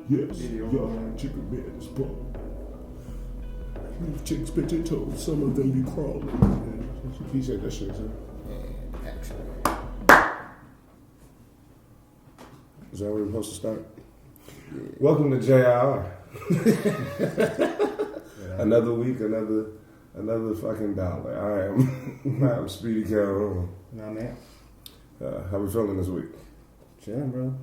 Yes, y'all, chicken man is born. Chicks bitch toes, some of them be crawling. He said that shit, sir. And action. Is that where we're supposed to start? Yeah. Welcome to JIR. Another week, another fucking dollar. I am Speedy Calhoun. Nah, man. How we feeling this week? Chilling, bro.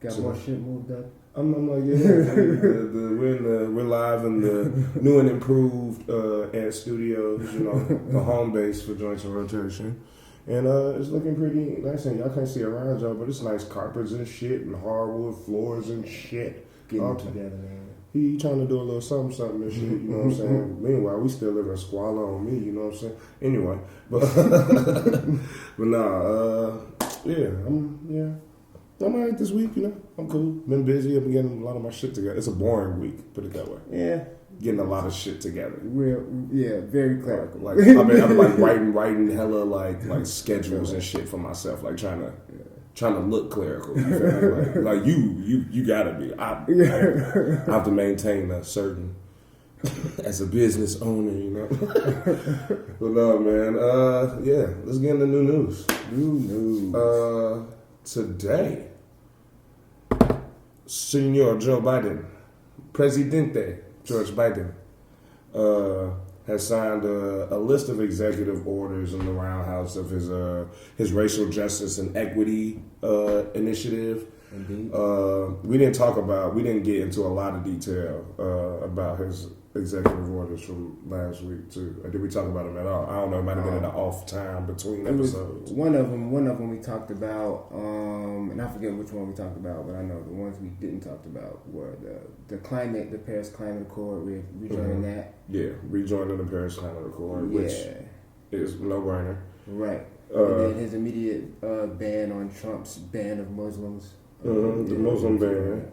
Got more shit moved up. I'm like, yeah. We're live in the new and improved Ant Studios, you know, the home base for Joints and Rotation. And it's looking pretty nice. And y'all can't see around y'all, but it's nice carpets and shit and hardwood floors and shit. Getting all together, man. He trying to do a little something and shit, you know what I'm saying? Meanwhile, we still live in squalor on me, you know what I'm saying? Anyway, but nah, I'm alright this week, you know. I'm cool. Been busy. I've been getting a lot of my shit together. It's a boring week, put it that way. Yeah. Getting a lot of shit together. Very clerical. Like I've been like writing hella like schedules and shit for myself, like trying to look clerical. You feel me? Like you gotta be. I have to maintain a certain as a business owner, you know. But no, man. Let's get into new news. Today, Senor Joe Biden, Presidente George Biden, has signed a list of executive orders in the roundhouse of his racial justice and equity initiative. Indeed. We didn't get into a lot of detail about his executive orders from last week too. Did we talk about them at all? I don't know. It might have been in an off time between episodes. One of them we talked about, and I forget which one we talked about, but I know the ones we didn't talk about were the Paris Climate Accord. We're rejoining that. Yeah, rejoining the Paris Climate Accord, which is no brainer. Right. And then his immediate ban on Trump's ban of Muslims. The Muslim ban.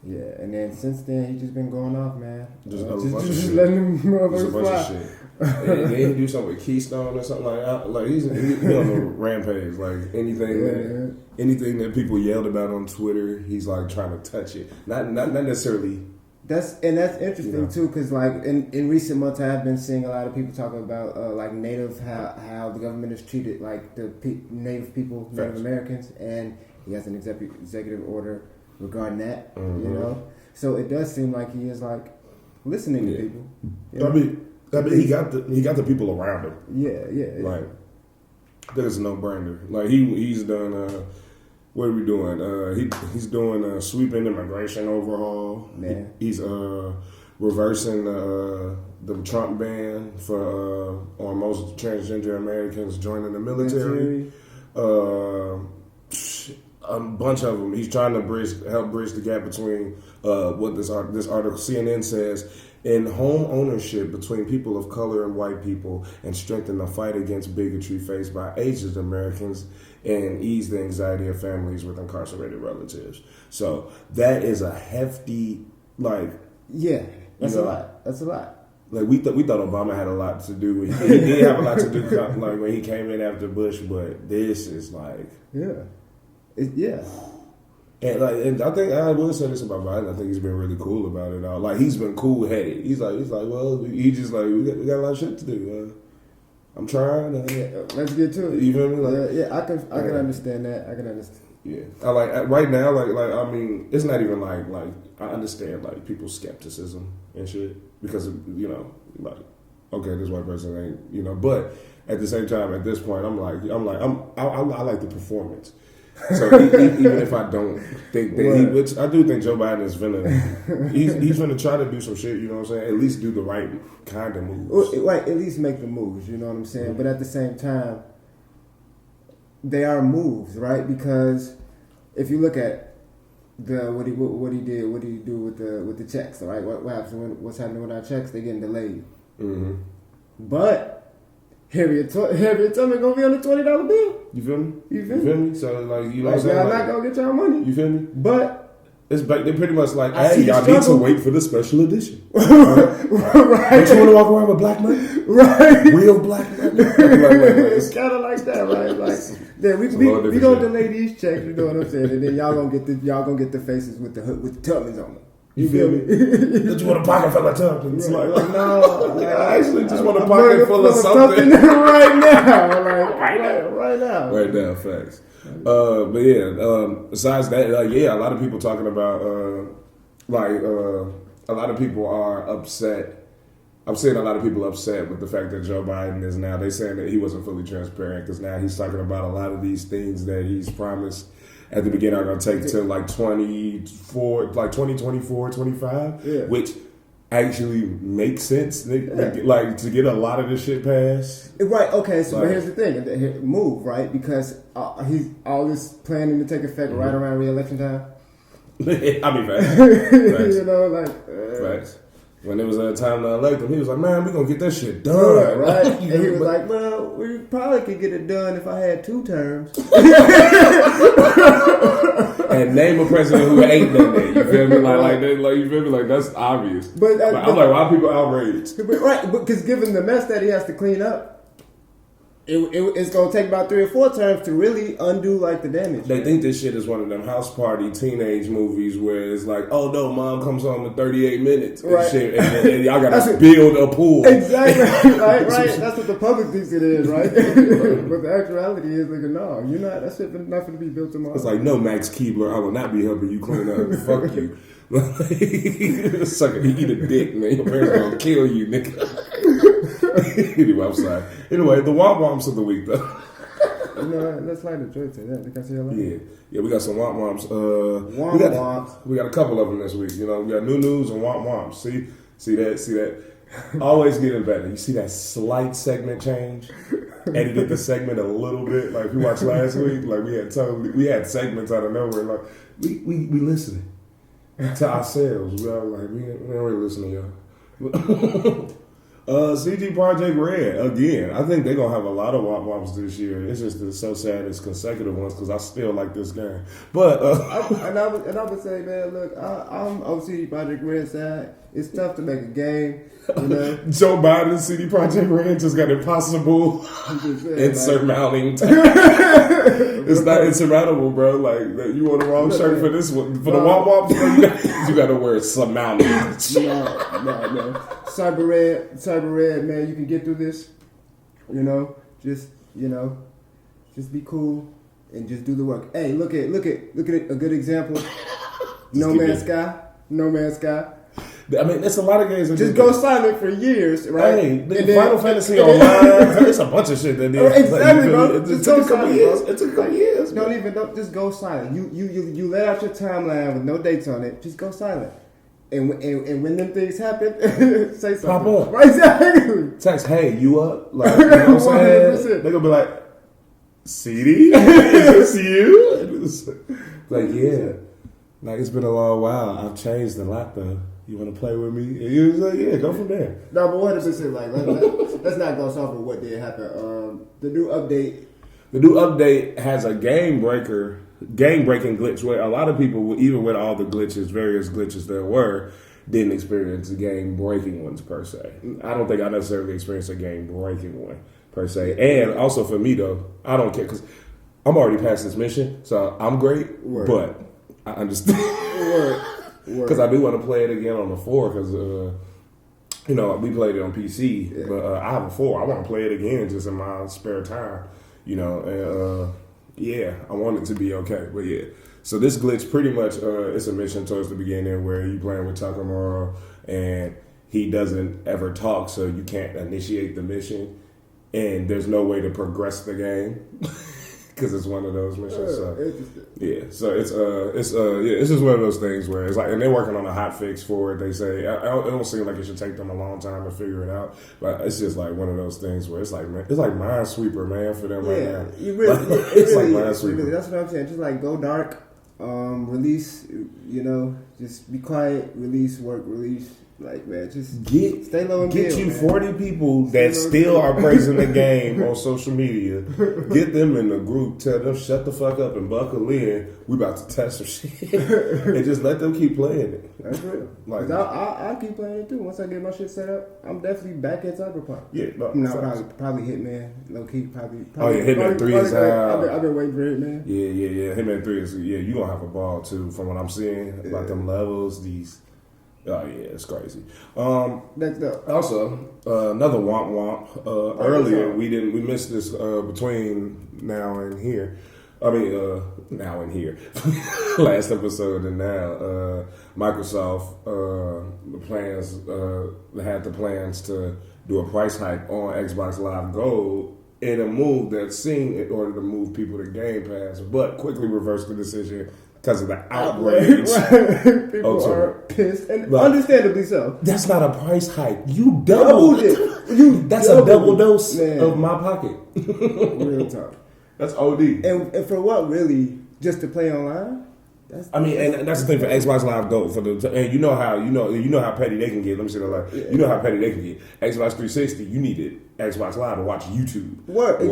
Yeah, and then since then he's just been going off, man. Just letting them motherfuckers fly. And then he do something with Keystone or something like that. Like he's on a rampage. Like anything that people yelled about on Twitter, he's like trying to touch it. Not necessarily. That's interesting too, because like in recent months I've been seeing a lot of people talking about like how the government has treated like the Native people, Native Americans, and he has an executive order regarding that, you know. So it does seem like he is like listening to people. I mean, he got the people around him. Yeah. Like that is a no-brainer. Like he's done. What are we doing? He's doing a sweeping immigration overhaul. Man. He's reversing the Trump ban for on most transgender Americans joining the military. A bunch of them. He's trying to help bridge the gap between what this article CNN says in home ownership between people of color and white people, and strengthen the fight against bigotry faced by Asian Americans, and ease the anxiety of families with incarcerated relatives. So that is a hefty that's a lot. That's a lot. Like we thought Obama had a lot to do. He did have a lot to do like when he came in after Bush, but this is like And I think I will say this about Biden. I think he's been really cool about it all. Like he's been cool headed. He's like, well, he just like we got a lot of shit to do. I'm trying. Let's get to it. You feel me? I can understand that. I can understand. Yeah, I like right now. Like I mean, it's not even like I understand like people's skepticism and shit because like okay, this white person ain't but at the same time at this point I like the performance. So even if I don't think that which I do think Joe Biden is he's gonna try to do some shit, you know what I'm saying? At least do the right kind of moves. Right, at least make the moves, you know what I'm saying? But at the same time, they are moves, right? Because if you look at what he do with the checks, right? What happens what's happening with our checks? They're getting delayed. Mm-hmm. But Harriet Tubman gonna be on the $20 bill. You feel me? So like y'all not gonna get y'all money. You feel me? But It's they're pretty much like, I see hey, the y'all need to struggle. wait for the special edition. Right. Don't you want to walk around with black money? Right. Real black money? It's kind of like that, right? Like, yeah, we different gonna shit. delay these checks. You know what I'm saying? And then y'all gonna get the faces with the Tubmans on them. You feel me? Don't you want a pocket full of Tubmans? It's Right. like, No, I actually just want a I'm pocket looking full of for something. right now. Like right now. Right now, facts. But yeah, besides that, yeah, a lot of people talking about, a lot of people are upset. I'm seeing a lot of people upset with the fact that Joe Biden is now, they saying that he wasn't fully transparent because now he's talking about a lot of these things that he's promised at the beginning are going to take till like 2024, 25, Yeah. which actually makes sense. Like to get a lot of this shit passed. Right. Okay. So, but Like- here's the thing: move right because he's all this planning to take effect right around re-election time. I mean, facts. You know, like Facts. When it was time to elect him, he was like, "Man, we gonna get that shit done." right? And You he know, was but- like, "Well, we probably could get it done if I had 2 terms." and name a president who ain't done that. You feel me? Like you feel me? Like that's obvious. But I'm like, why are people outraged? Right, because given the mess that he has to clean up, it's going to take about 3 or 4 terms to really undo like the damage. They think this shit is one of them house party teenage movies where it's like, oh no, mom comes home in 38 minutes and Right. shit, and y'all gotta That's it. build a pool. Exactly, right. That's what the public thinks it is, right? But the actuality is, like, no, you're not. That shit not going to be built tomorrow. It's like, no, Max Keebler, I will not be helping you clean up. Fuck you. Sucker, eat a dick, man. Your parents gonna kill you, nigga. Anyway, I'm sorry. Anyway, the Womp Womps of the week, though. Let's light a joint to that. Can I say hello? Yeah, we got some Womp Womps. Womp We got a couple of them this week. You know, we got new news and Womp Womps. See that? Always getting better. You see that slight segment change? Edited the segment a little bit. Like we watched last week, like we had segments out of nowhere. Like we listening to ourselves. We are like we don't really listen to y'all. CG Project Red again. I think they're gonna have a lot of Womp Womps this year. It's just so sad it's consecutive ones because I still like this game. But I would say, man, look, I'm on CD Projekt Red side. It's tough to make a game, you know. Joe Biden, CD Project Red just got impossible insurmounting. It's not insurmountable, bro. Like you wore the wrong shirt for this one. For the Womp Womps, you got to wear surmounting. No. Cyber Red, man, you can get through this. You know, just be cool and just do the work. Hey, look at a good example. No Man's Sky. I mean, there's a lot of games that Just go silent for years, right? Hey, Final Fantasy Online. There's a bunch of shit that did. Exactly, bro. It took a couple years. It took a couple years. Don't just go silent. You let out your timeline with no dates on it. Just go silent. And when them things happen, say something. Pop up. Right, exactly. Text, hey, you up? Like, you know what I'm saying? 100%. They're gonna be like, CD? Is this you? Like, yeah. Like, it's been a long while. I've changed a lot, though. You want to play with me? And he was like, yeah, go from there. No, but 100%. Like, let's not go off of what did happen. The new update has a game-breaking glitch where a lot of people, even with all the various glitches there were, didn't experience the game-breaking ones per se. I don't think I necessarily experienced a game-breaking one per se. And also for me, though, I don't care because I'm already past this mission, so I'm great, but I understand. Because I do want to play it again on the 4 because, we played it on PC, but I have a 4. I want to play it again just in my spare time, and I want it to be okay. But yeah, so this glitch pretty much, it's a mission towards the beginning where you playing with Takamura and he doesn't ever talk, so you can't initiate the mission and there's no way to progress the game. Because it's one of those missions. So it's just one of those things where it's like, and they're working on a hot fix for it. They say it don't seem like it should take them a long time to figure it out, but it's just like one of those things where it's like Minesweeper, man, for them right now. It's like Minesweeper. That's what I'm saying. Just like go dark, release. Just be quiet, release, work, release. Like, man, just stay low and get build, you man. 40 people that still are praising the game on social media. Get them in the group. Tell them shut the fuck up and buckle in. We about to test some shit, and just let them keep playing it. That's real. Like I'll keep playing it too. Once I get my shit set up, I'm definitely back at Cyberpunk. Yeah, no, probably Hitman. Low key, probably. Oh yeah, Hitman 3 is out. I've been waiting for Hitman. Yeah. Hitman 3 is you gonna have a ball too. From what I'm seeing about them levels, these. Oh yeah, it's crazy. Next up. Also, another womp. Earlier we missed this between now and here. I mean, now and here. Last episode and now. Microsoft had the plans to do a price hike on Xbox Live Gold in a move that seemed in order to move people to Game Pass, but quickly reversed the decision because of the outrage. Right. People are pissed, and understandably so. That's not a price hike. You doubled it. That's a double dose of my pocket. Real talk. That's OD. And for what, really? Just to play online? And that's the thing for Xbox Live Gold. And you know how petty they can get. Let me say that like you know how petty they can get. Xbox 360, you needed Xbox Live to watch YouTube. What?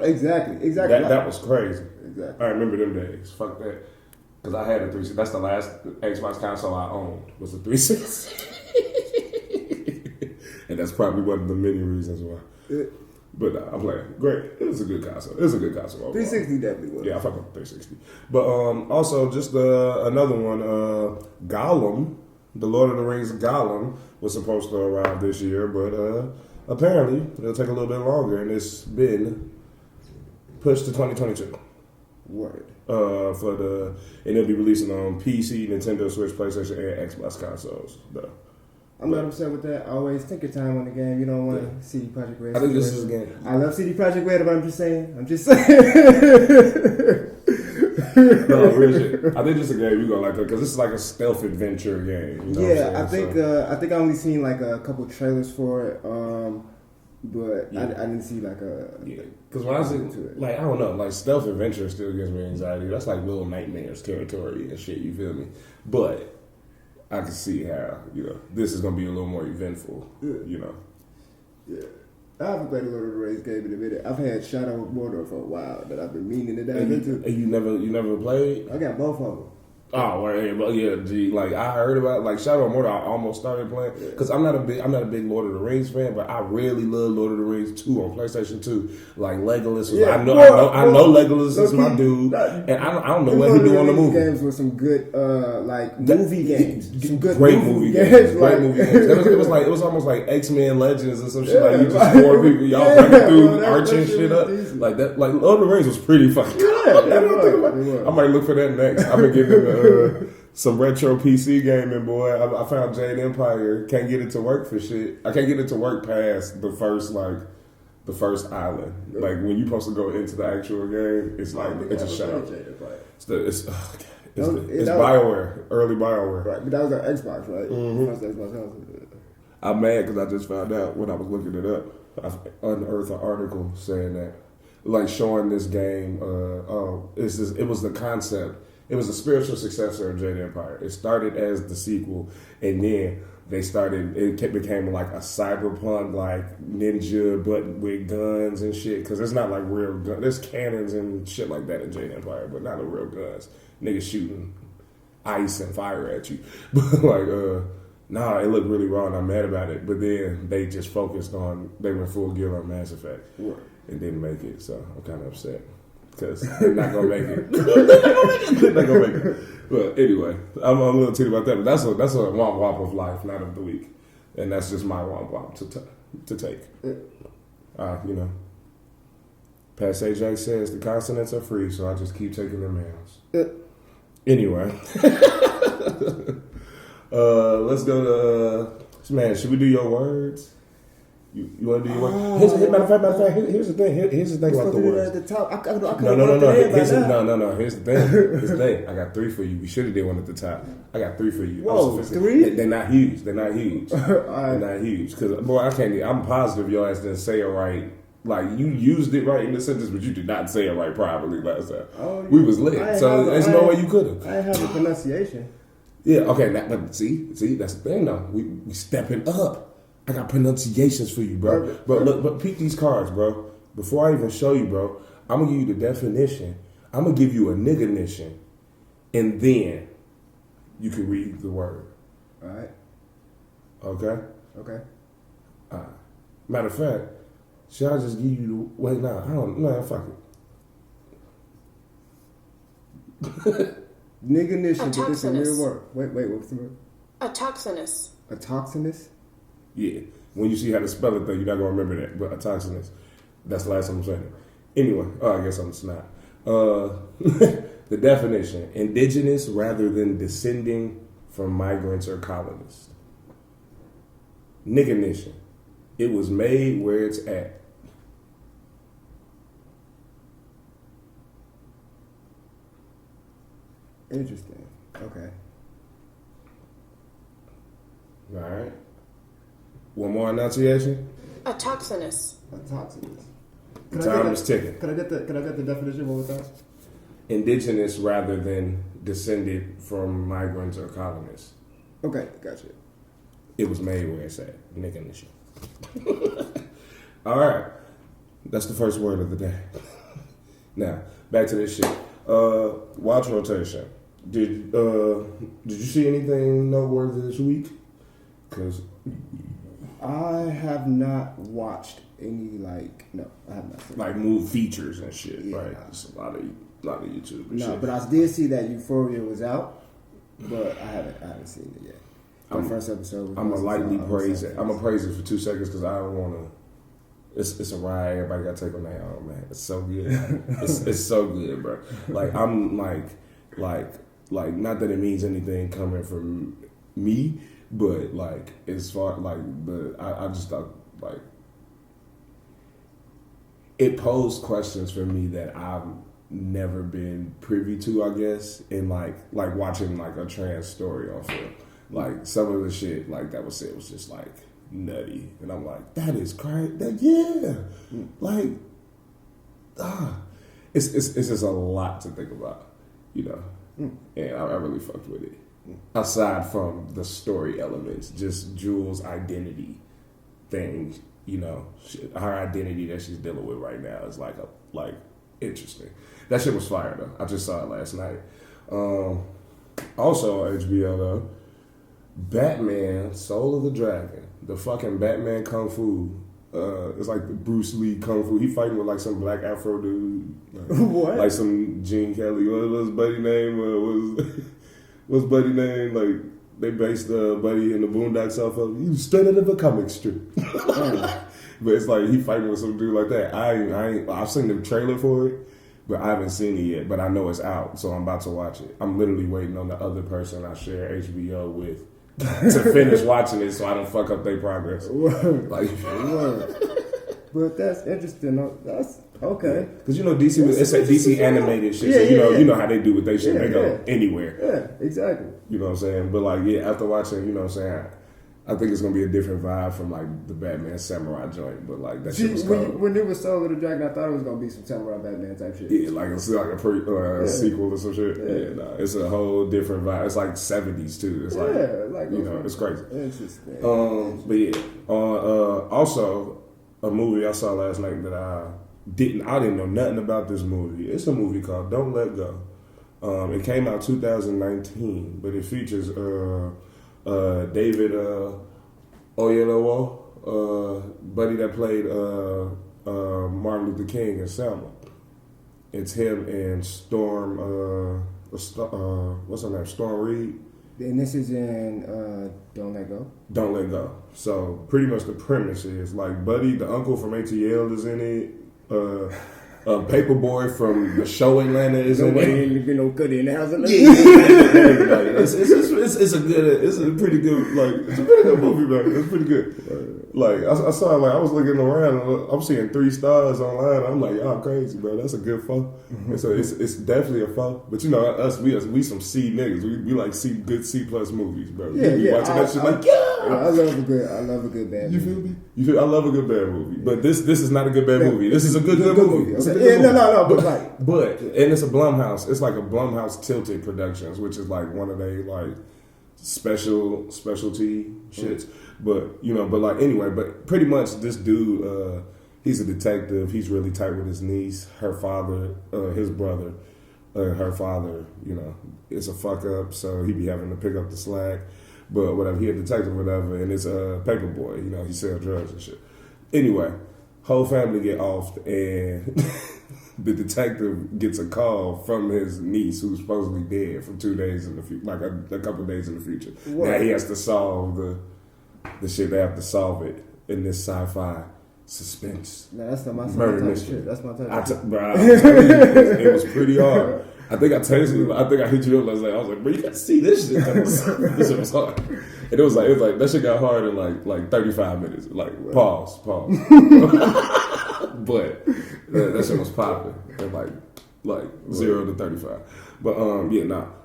Exactly. That was crazy. Exactly. I remember them days. Fuck that. Because I had a 360. That's the last Xbox console I owned was the 360. And that's probably one of the many reasons why. But I'm playing. Great. It was a good console. Overall. 360 definitely was. Yeah, I fuck with 360. But also, just another one, Gollum, the Lord of the Rings Gollum, was supposed to arrive this year, but apparently it'll take a little bit longer, and it's been pushed to 2022. Word. And it'll be releasing on PC, Nintendo Switch, PlayStation, and Xbox consoles. I'm not upset with that. Always take your time on the game. You don't want to CD Projekt Red. I think this is a game. I love CD Projekt Red, but I'm just saying. No, real shit. I think it's a game you gonna like because this is like a stealth adventure game. You know yeah, I think I only seen like a couple trailers for it, but I didn't see like a. Yeah, because when I see like I don't know, like stealth adventure still gives me anxiety. That's like Little Nightmares territory and shit. You feel me? But I can see how this is gonna be a little more eventful. Yeah. I haven't played a Lord of the Rings game in a minute. I've had Shadow of Mordor for a while that I've been meaning to dive into. And you never played? I got both of them. Oh, well, yeah, gee, like I heard about like Shadow of Mordor. I almost started playing because I'm not a big Lord of the Rings fan, but I really love Lord of the Rings 2 on PlayStation 2. Like Legolas, I know Legolas is my dude, and I don't know what he do on the movie. Games were some good movie games, some good great movie games. Great movie games. It was almost like X-Men Legends or some shit. Like you just four people, y'all breaking through, arching shit up like that. Like Lord of the Rings was pretty fucking good. I might look for that next. I've been getting some retro PC gaming, boy. I found Jade Empire. Can't get it to work for shit. I can't get it to work past the first island. Like when you're supposed to go into the actual game, it's like it's a show. It's BioWare, early BioWare. Right, but that was on Xbox, right? Mm-hmm. First Xbox. I'm mad because I just found out when I was looking it up. I unearthed an article saying that, like showing this game. It was the concept. It was a spiritual successor of Jade Empire. It started as the sequel, and then it became like a cyberpunk, like ninja, but with guns and shit. Because there's not like real guns. There's cannons and shit like that in Jade Empire, but not the real guns. Niggas shooting ice and fire at you. But it looked really raw, and I'm mad about it. But then they just focused on, they went full gear on Mass Effect. Right. And didn't make it, so I'm kind of upset. Because they're not going to make it. They're not going to make it. But anyway, I'm a little titty about that. But that's a womp womp of life, not of the week. And that's just my womp womp to take. Passe Jack says the consonants are free, so I just keep taking them else. Anyway. Let's go to... man, should we do your words? You want to do your work? Matter of fact, here's the thing. Here's the thing about the words. At the top. No. Here's the thing. I got 3 for you. We should have did one at the top. I got 3 for you. Whoa, 3? They're not huge. They're not huge. They're not huge. Because, boy, I'm positive your ass didn't say it right. Like, you used it right in the sentence, but you did not say it right properly last time. We was lit. So there's no way you could have. I have a pronunciation. Yeah, okay, but see, that's the thing though. We stepping up. I got pronunciations for you, bro. Perfect. But look, but peep these cards, bro. Before I even show you, bro, I'm gonna give you the definition. I'm gonna give you a nigganition, and then you can read the word. All right. Okay. Okay. Matter of fact, should I just give you the wait? Nah, I don't. Nah, fuck it. Nigganition, but it's a real word. Wait, what's the word? Autoxinous. A toxinous? Yeah. When you see how to spell it, though, you're not gonna remember that. But autoxinous. That's the last time I'm saying it. Anyway, I guess I'm just not. The definition: indigenous rather than descending from migrants or colonists. Nigganition. It was made where it's at. Interesting. Okay. All right. One more enunciation. Autoxinous. A toxinous. Time is ticking. Can I get the definition one more time? Indigenous rather than descended from migrants or colonists. Okay, gotcha. It was made where it's at. Nigganition. All right. That's the first word of the day. Now, back to this shit. Watch rotation. Did you see anything noteworthy this week? Because I have not watched any no, I have not seen like move features and shit, Yeah. right? It's a lot of YouTube and No, shit. but I did see that Euphoria was out, but I haven't seen it yet. The first episode was I'm gonna lightly on praise it. Saturday. I'm gonna praise it for 2 seconds because I don't want to. It's a ride. Everybody got to take on their own, man. It's so good. it's so good, bro. Like I'm like not that it means anything coming from me, but like as far like I just thought like it posed questions for me that I've never been privy to, I guess, in like watching like a trans story on film. Like some of the shit like that was said was just like nutty, and I'm like, that is crazy. Like it's just a lot to think about, you know. And I really fucked with it. Aside from the story elements, just Jules' identity thing, you know, her identity that she's dealing with right now is like interesting. That shit was fire though. I just saw it last night. Also on HBO though, Batman, Soul of the Dragon, the fucking Batman Kung Fu. It's like the Bruce Lee Kung Fu. He fighting with like some black Afro dude. What? Like some Gene Kelly. What was his buddy name? What's buddy name? Like they based Buddy in the Boondocks off of. He was straight out of a comic strip. But it's like he fighting with some dude like that. I've seen the trailer for it, but I haven't seen it yet. But I know it's out, so I'm about to watch it. I'm literally waiting on the other person I share HBO with to finish watching it, so I don't fuck up their progress. Word. Like, But that's interesting. That's okay. because you know DC, it's a DC animated shit. So you know how they do with their shit. They go anywhere. Yeah, exactly. You know what I'm saying? But like, yeah, after watching, you know what I'm saying, I think it's gonna be a different vibe from like the Batman Samurai joint. But like that shit was cool. When it was Soul of the Dragon, I thought it was gonna be some Samurai Batman type shit. Yeah, like it's like a sequel or some shit. Yeah, nah, it's a whole different vibe. It's like 70s too. It's like you know, it's crazy. Interesting. But yeah, also a movie I saw last night that I didn't know nothing about this movie. It's a movie called Don't Let Go. It came out 2019, but it features David Oyelowo, buddy that played Martin Luther King in Selma. It's him and Storm. What's her name? Storm Reed. And this is in Don't Let Go. Don't Let Go. So pretty much the premise is like Buddy, the uncle from ATL, is in it. Paperboy from the show Atlanta is in it. Ain't no good in the house. It's a pretty good movie, man. It's pretty good. Like I saw, like I was looking around, and I'm seeing 3 stars online. I'm like, y'all crazy, bro. That's a good pho. And so it's definitely a pho. But you know, we some C niggas. We like good C+ movies, bro. We watching that shit I love a good bad movie. You feel me? I love a good bad movie. But this is not a good bad movie. This is a good movie. It's a good movie. No, but like, and it's a Blumhouse. It's like a Blumhouse Tilted Productions, which is like one of they like specialty shits. But but pretty much this dude, he's a detective. He's really tight with his niece, her father, his brother, her father. It's a fuck up, so he be having to pick up the slack. But whatever, he a detective, whatever, and it's a paper boy. He sells drugs and shit. Anyway, whole family get off, and the detective gets a call from his niece, who's supposedly dead from 2 days in the future, like a couple of days in the future. What? Now he has to solve the shit. They have to solve it in this sci-fi suspense. No, that's not my murder mystery. That's my type. It was pretty hard. I think I texted you. I think I hit you up. I was like, bro, you got to see this shit. This shit was hard, and it was like that shit got hard in like 35 minutes. Like pause. But that shit was popping at like 0 to 35. But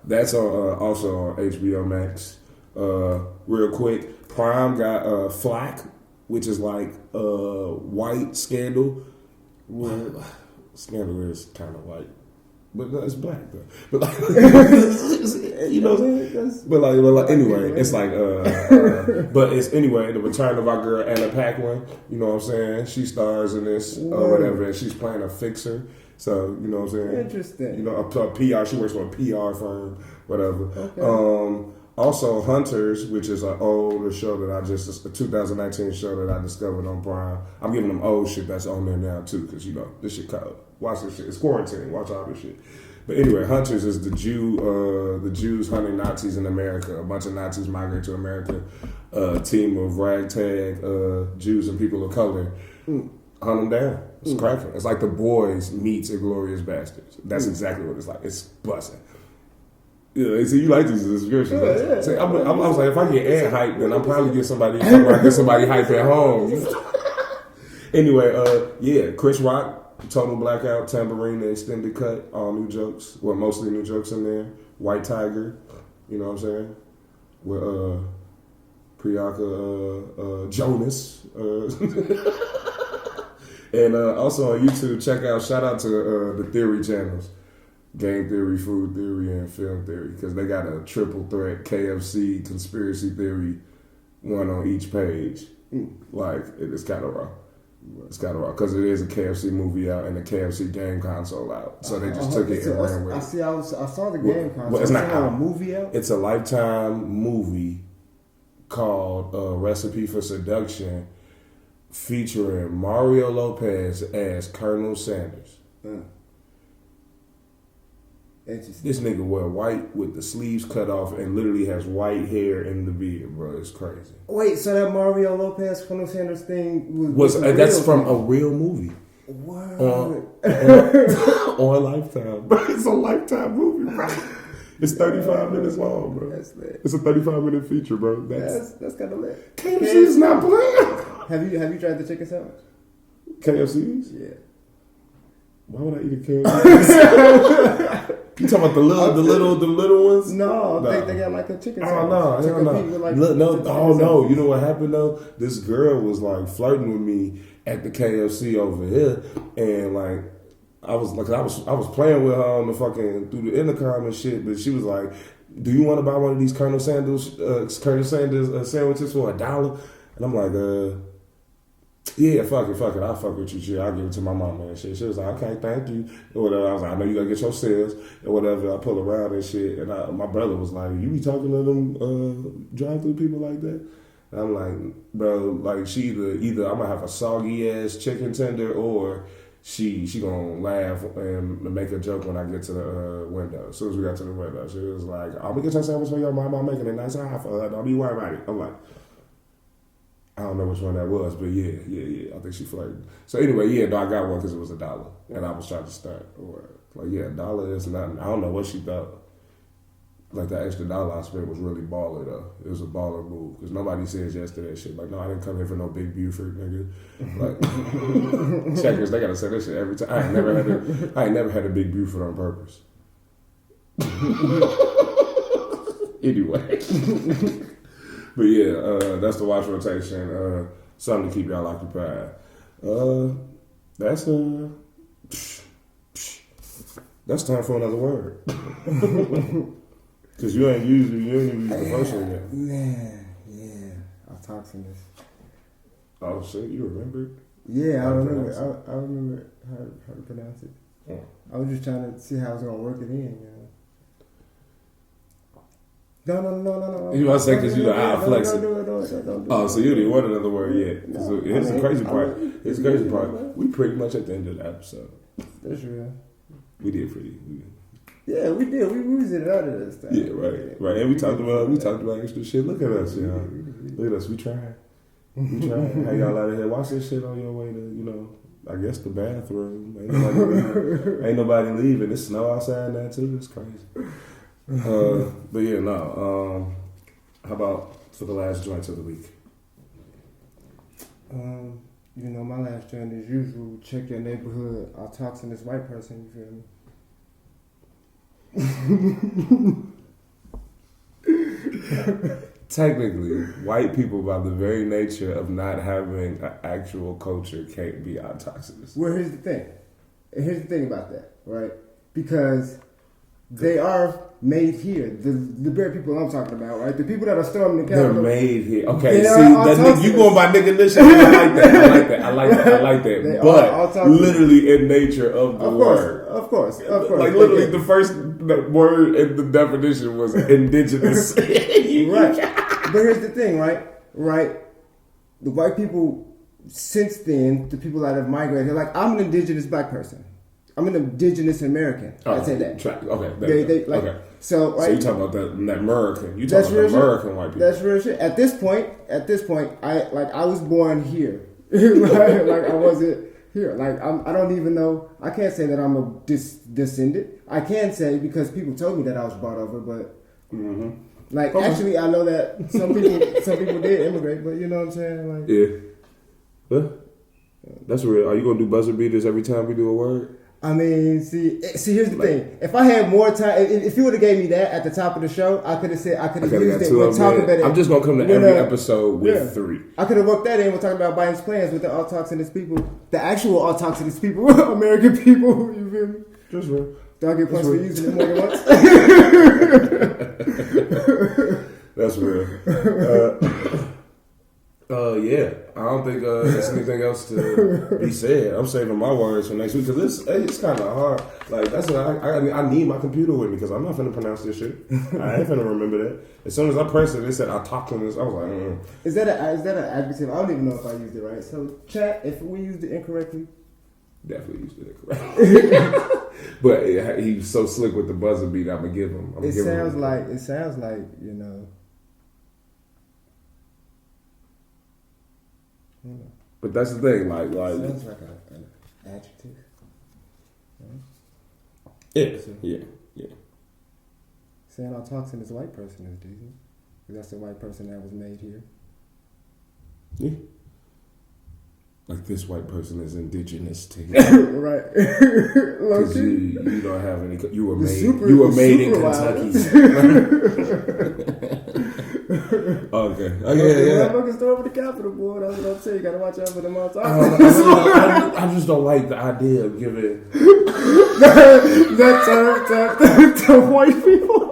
that's also on HBO Max. Real quick, Prime got Flack, which is like white Scandal. Well, Scandal is kind of white. But it's black though. But like, But anyway, it's like but it's anyway the return of our girl Anna Paquin. You know what I'm saying? She stars in this or whatever, and she's playing a fixer. So you know what I'm saying? Interesting. A PR. She works for a PR firm, whatever. Okay. Also, Hunters, which is an older show that a 2019 show that I discovered on Prime. I'm giving them old shit that's on there now too, because this shit cold. Watch this shit. It's quarantine. Watch all this shit. But anyway, Hunters is the Jews hunting Nazis in America. A bunch of Nazis migrate to America. A team of ragtag Jews and people of color hunt them down. It's cracking. It's like The Boys meets Inglourious Bastards. That's exactly what it's like. It's busting. Yeah, see, you like these descriptions. Yeah. See, I was like, if I get ad hype, then I'll probably get somebody hype at home. Anyway, Chris Rock, Total Blackout, Tambourine, the extended cut, all new jokes. Well, mostly new jokes in there. White Tiger, you know what I'm saying? With Priyanka Jonas. And also on YouTube, shout out to the Theory channels. Game Theory, Food Theory, and Film Theory, because they got a triple threat KFC conspiracy theory, one on each page. Like, it's kind of raw. It's kind of raw, because it is a KFC movie out and a KFC game console out. So they just took it and ran with it. I saw the game console. Well, it's not out. A movie out? It's a Lifetime movie called Recipe for Seduction, featuring Mario Lopez as Colonel Sanders. This nigga wear white with the sleeves cut off and literally has white hair in the beard, bro. It's crazy. Wait, so that Mario Lopez, Colonel Sanders thing was that's from a real movie. Wow. On Lifetime, bro. It's a Lifetime movie, bro. It's 35 minutes long, bro. That's lit. It's a 35-minute feature, bro. That's kind of lit. KFC is not playing. Have you tried the chicken sandwich? KFC's? Yeah. Why would I eat a KFC? You talking about the little ones? No, they got like a chicken sandwich. No. You know what happened though? This girl was like flirting with me at the KFC over here, and like I was playing with her on the fucking through the intercom and shit, but she was like, "Do you want to buy one of these Colonel Sanders sandwiches for $1?" And I'm like, yeah, fuck it. I'll fuck with you. Shit, I'll give it to my mama and shit. She was like, okay, thank you. Or whatever. I was like, I know you gotta get your sales or whatever. I pull around and shit. And my brother was like, you be talking to them drive-through people like that? And I'm like, bro, like she either I'm gonna have a soggy ass chicken tender or she gonna laugh and make a joke when I get to the window. As soon as we got to the window, she was like, I'm gonna get your sandwich for your mama. I'm making a nice high for her. Don't be worried about it. I'm like, I don't know which one that was, but yeah. I think she flirted. So anyway, I got one because it was $1, and I was trying to start. Like, $1 is nothing. I don't know what she thought. Like, that extra $1 I spent was really baller, though. It was a baller move, because nobody says yes to that shit. Like, no, I didn't come here for no Big Buford, nigga. Like, checkers, they gotta say that shit every time. I ain't never had a Big Buford on purpose. Anyway. But yeah, that's the watch rotation. Something to keep y'all occupied. That's time for another word. Because you ain't used the function yet. Man, yeah. Autoxinous. Oh shit, you remember? Yeah, I How to remember. pronounce I remember how to pronounce it. Yeah. I was just trying to see how I was gonna work it in. No. You must say because you know how I flex it. Don't do it. Oh, so you didn't want another word yet. No, So here's the crazy part. Here's the crazy part. Man. We pretty much at the end of the episode. That's real. We did pretty. Yeah, we did. We was it out of this time. Yeah, right. And we talked about extra shit. Look at us, y'all. Look at us. We tried. How y'all out of here? Watch this shit on your way to, I guess the bathroom. Ain't nobody leaving. It's snow outside now too. It's crazy. But yeah, no. How about for the last joints of the week? My last joint is usual. Check your neighborhood. Autoxinous white person. You feel me? Technically, white people, by the very nature of not having an actual culture, can't be autoxinous. Well, here's the thing. Here's the thing about that, right? Because they are made here. The very people I'm talking about, right? The people that are storming the Capitol. They're made here. Okay, They see, are that nigga, you autoxinous. going by nigga this shit. I like that. They But are autoxinous. literally in nature of the word. Of course. Like literally the first word in the definition was indigenous. Right. But here's the thing, right? The white people, since then, the people that have migrated, they're like, I'm an indigenous black person. I'm an indigenous American. I'd say that. Okay. Okay. So, right? So you talking about that American. You talking about American white people. That's real shit. At this point, I was born here. like I wasn't here. Like I don't even know. I can't say that I'm a descendant. I can say because people told me that I was brought over, but actually I know that some people did immigrate, but you know what I'm saying? Like, yeah. That's real. Are you gonna do buzzer beaters every time we do a word? I mean, see. Here's the thing. If I had more time, if you would have gave me that at the top of the show, I could have used it. We're talking about it. I'm just gonna come to every episode with 3. I could have worked that in. We're talking about Biden's plans with the autoxinous people, the actual autoxinous people, American people. You feel me? Just real. Do I get punched for using it more than once? That's real. Yeah. I don't think there's anything else to be said. I'm saving my words for next week because it's kind of hard. Like that's what I need my computer with me because I'm not finna pronounce this shit. I ain't finna remember that. As soon as I pressed it, it said autochthonous. I was like, Is that an adjective? I don't even know if I used it right. So chat, if we used it incorrectly. Definitely used it incorrectly. But he's so slick with the buzzer beat. I'm gonna give him. It sounds like you know. But that's the thing, like sounds like an adjective. Yeah. Saying autoxinous white person is decent. That's the white person that was made here. Yeah. Like this white person is indigenous to you. Right. Because you don't have any. You were made in Kentucky. Okay. Yeah. I'm looking store over the Capitol, boy. That's what I'm saying. You gotta watch out for them all I just don't like the idea of giving that term to white people.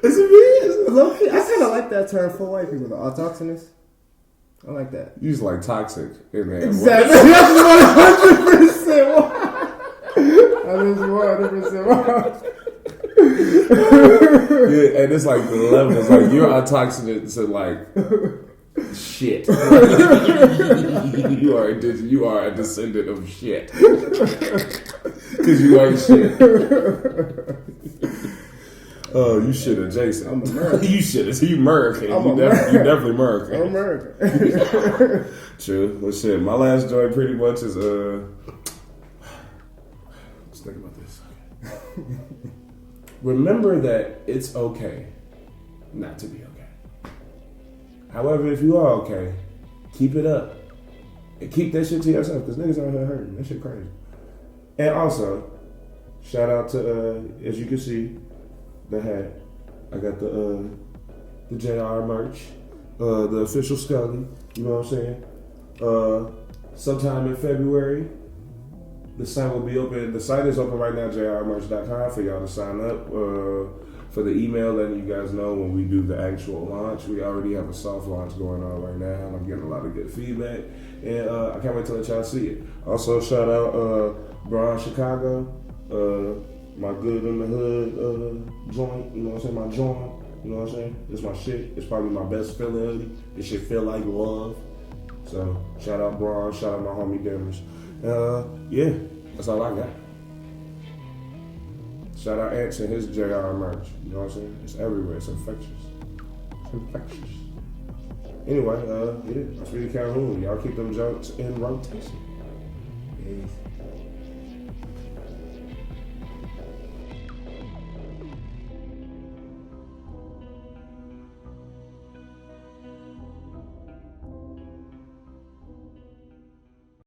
Is it me? Low-key, I kind of like that term for white people, the autoxinous. I like that. You just like toxic in there. Exactly. That's 100% why. That is 100% why. Yeah, and it's like the level. It's like you're autoxinant to like shit. You are a descendant of shit because you ain't shit. Oh, you shit adjacent. I'm American. You shit. You American. You definitely American. I'm American. True. Well, shit. My last joint pretty much is let's think about this. Remember that it's okay not to be okay. However, if you are okay, keep it up. And keep that shit to yourself, because niggas out here hurting. That shit crazy. And also, shout out to, as you can see, the hat. I got the JIR merch. The official Scully. You know what I'm saying? Sometime in February, The site will be open. The site is open right now, JIRmerch.com, for y'all to sign up. For the email, letting you guys know when we do the actual launch. We already have a soft launch going on right now, and I'm getting a lot of good feedback. And I can't wait to let y'all see it. Also, shout out Brian Chicago, my good in the hood joint. You know what I'm saying? My joint. You know what I'm saying? It's my shit. It's probably my best feeling hoodie. This shit feel like love. So shout out Brian. Shout out my homie Demers. Yeah, that's all I got. Shout out Ants and his JR merch. You know what I'm saying? It's everywhere. It's infectious. It's infectious. Anyway, yeah, that's really Calhoun. Y'all keep them jokes in rotation. Peace.